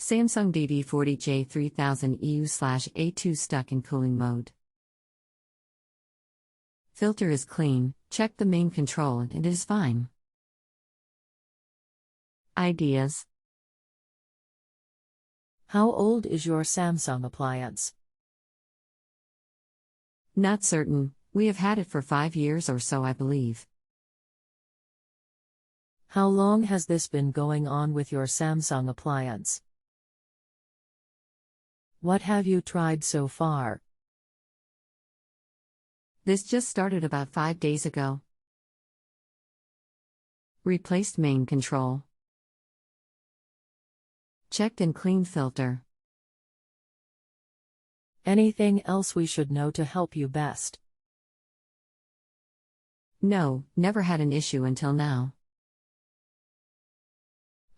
Samsung DV40J3000EW/A2 stuck in cooling mode. Filter is clean, check the main control and it is fine. Ideas. How old is your Samsung appliance? Not certain, we have had it for 5 years or so, I believe. How long has this been going on with your Samsung appliance? What have you tried so far? This just started about 5 days ago. Replaced main control. Checked and cleaned filter. Anything else we should know to help you best? No, never had an issue until now.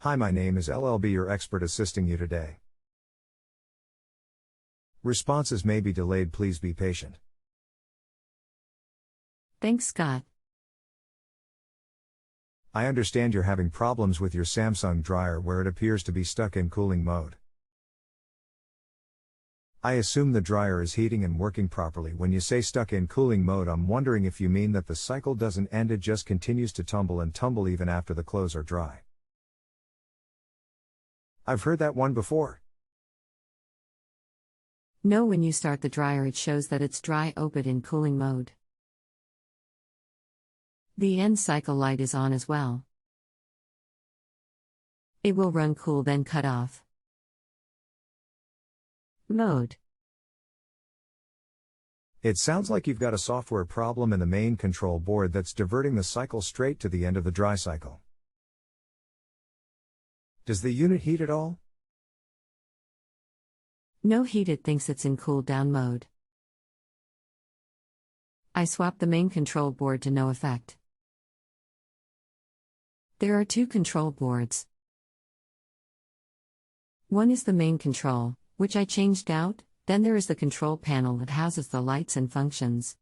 Hi, my name is LLB, your expert assisting you today. Responses may be delayed, please be patient. Thanks, Scott. I understand you're having problems with your Samsung dryer where it appears to be stuck in cooling mode. I assume the dryer is heating and working properly. When you say stuck in cooling mode, I'm wondering if you mean that the cycle doesn't end, it just continues to tumble and tumble even after the clothes are dry. I've heard that one before. No, when you start the dryer it shows that it's dry open in cooling mode. The end cycle light is on as well. It will run cool then cut off. Mode. It sounds like you've got a software problem in the main control board that's diverting the cycle straight to the end of the dry cycle. Does the unit heat at all? No heat, it thinks it's in cool down mode. I swapped the main control board to no effect. There are 2 control boards. One is the main control, which I changed out, then there is the control panel that houses the lights and functions.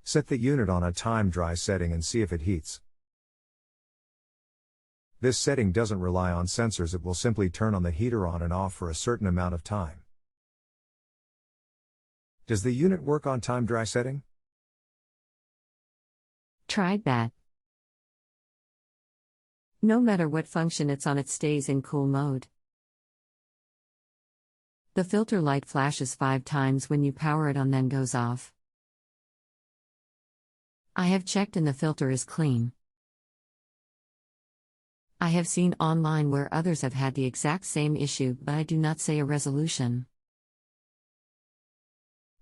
Set the unit on a time dry setting and see if it heats. This setting doesn't rely on sensors, it will simply turn on the heater on and off for a certain amount of time. Does the unit work on time dry setting? Tried that. No matter what function it's on, it stays in cool mode. The filter light flashes 5 times when you power it on, then goes off. I have checked and the filter is clean. I have seen online where others have had the exact same issue, but I do not see a resolution.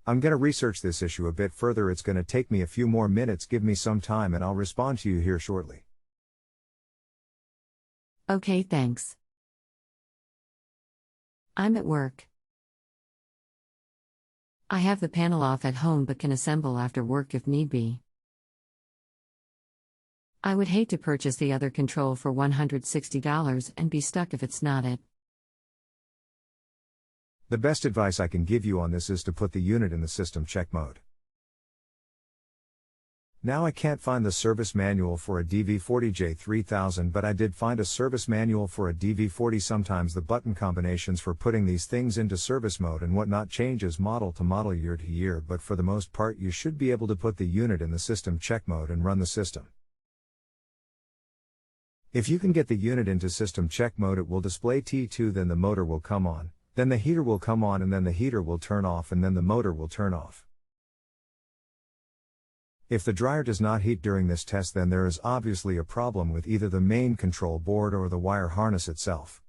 I'm gonna research this issue a bit further. It's gonna take me a few more minutes. Give me some time and I'll respond to you here shortly. Okay, thanks. I'm at work. I have the panel off at home but can assemble after work if need be. I would hate to purchase the other control for $160 and be stuck if it's not it. The best advice I can give you on this is to put the unit in the system check mode. Now I can't find the service manual for a DV40J3000, but I did find a service manual for a DV40. Sometimes the button combinations for putting these things into service mode and whatnot changes model to model, year to year, but for the most part you should be able to put the unit in the system check mode and run the system. If you can get the unit into system check mode, it will display T2, then the motor will come on, then the heater will come on, and then the heater will turn off, and then the motor will turn off. If the dryer does not heat during this test, then there is obviously a problem with either the main control board or the wire harness itself.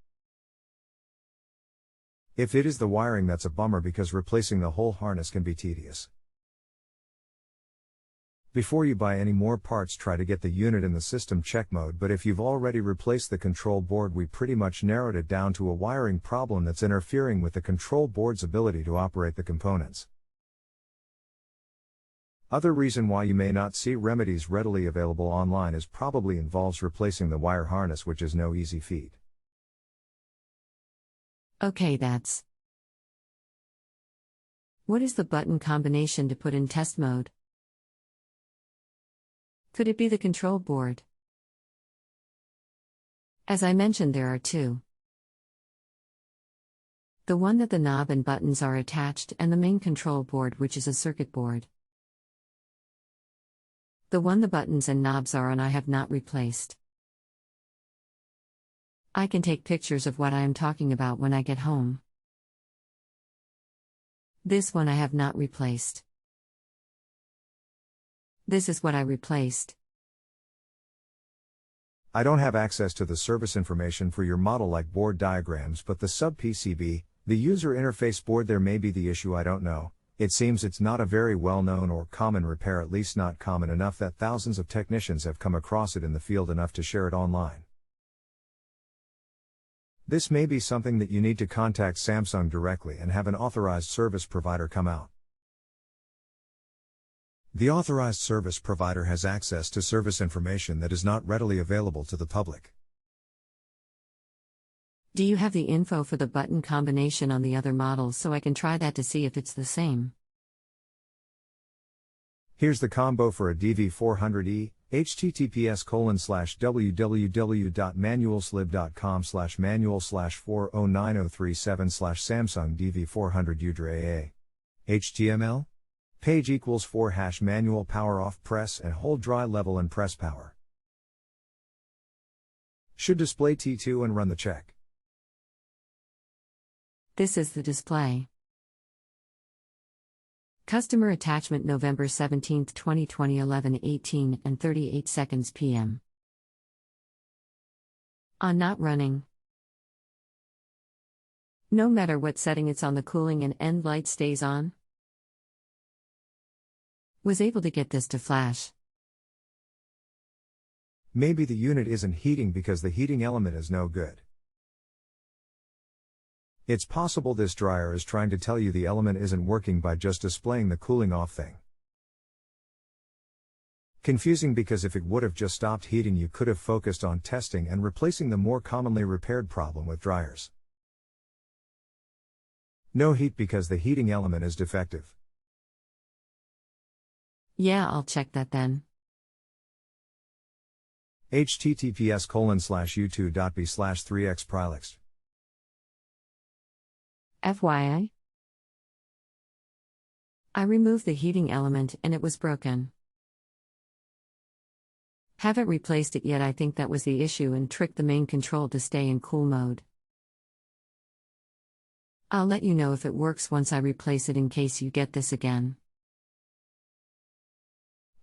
If it is the wiring, that's a bummer because replacing the whole harness can be tedious. Before you buy any more parts, try to get the unit in the system check mode, but if you've already replaced the control board, we pretty much narrowed it down to a wiring problem that's interfering with the control board's ability to operate the components. Other reason why you may not see remedies readily available online is probably involves replacing the wire harness, which is no easy feat. Okay, that's. What is the button combination to put in test mode? Could it be the control board? As I mentioned, there are 2. The one that the knob and buttons are attached and the main control board, which is a circuit board. The one the buttons and knobs are on I have not replaced. I can take pictures of what I am talking about when I get home. This one I have not replaced. This is what I replaced. I don't have access to the service information for your model like board diagrams, but the sub-PCB, the user interface board, there may be the issue, I don't know. It seems it's not a very well-known or common repair, at least not common enough that thousands of technicians have come across it in the field enough to share it online. This may be something that you need to contact Samsung directly and have an authorized service provider come out. The authorized service provider has access to service information that is not readily available to the public. Do you have the info for the button combination on the other models so I can try that to see if it's the same? Here's the combo for a DV40E, https://www.manualslib.com/manual/409037/Samsung DV40U-AA. HTML? Page equals / manual power off, press and hold dry level and press power. Should display T2 and run the check. This is the display. Customer attachment November 17, 2020 11:18 and 38 seconds p.m. On not running. No matter what setting it's on, the cooling and end light stays on. Was able to get this to flash. Maybe the unit isn't heating because the heating element is no good. It's possible this dryer is trying to tell you the element isn't working by just displaying the cooling off thing. Confusing, because if it would have just stopped heating, you could have focused on testing and replacing the more commonly repaired problem with dryers. No heat because the heating element is defective. Yeah, I'll check that then. https://u2.b/3xprilix. FYI, I removed the heating element and it was broken. Haven't replaced it yet. I think that was the issue and tricked the main control to stay in cool mode. I'll let you know if it works once I replace it in case you get this again.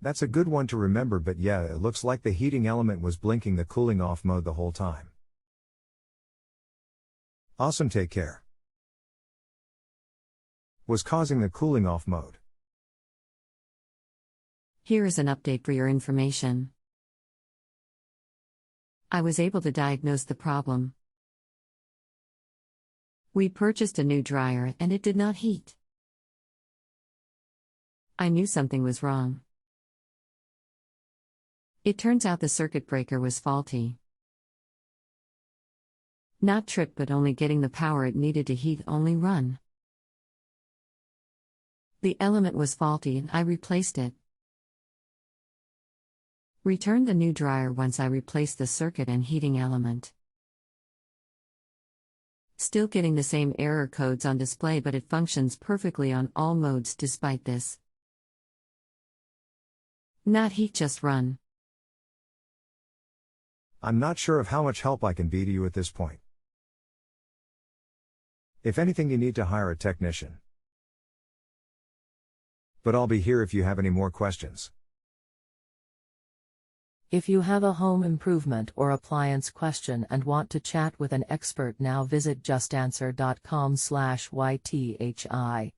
That's a good one to remember, but yeah, it looks like the heating element was blinking the cooling off mode the whole time. Awesome, take care. Was causing the cooling off mode. Here is an update for your information. I was able to diagnose the problem. We purchased a new dryer and it did not heat. I knew something was wrong. It turns out the circuit breaker was faulty. Not tripped, but only getting the power it needed to heat only run. The element was faulty and I replaced it. Returned the new dryer once I replaced the circuit and heating element. Still getting the same error codes on display, but it functions perfectly on all modes despite this. Not heat, just run. I'm not sure of how much help I can be to you at this point. If anything, you need to hire a technician. But I'll be here if you have any more questions. If you have a home improvement or appliance question and want to chat with an expert now, visit justanswer.com/ythi.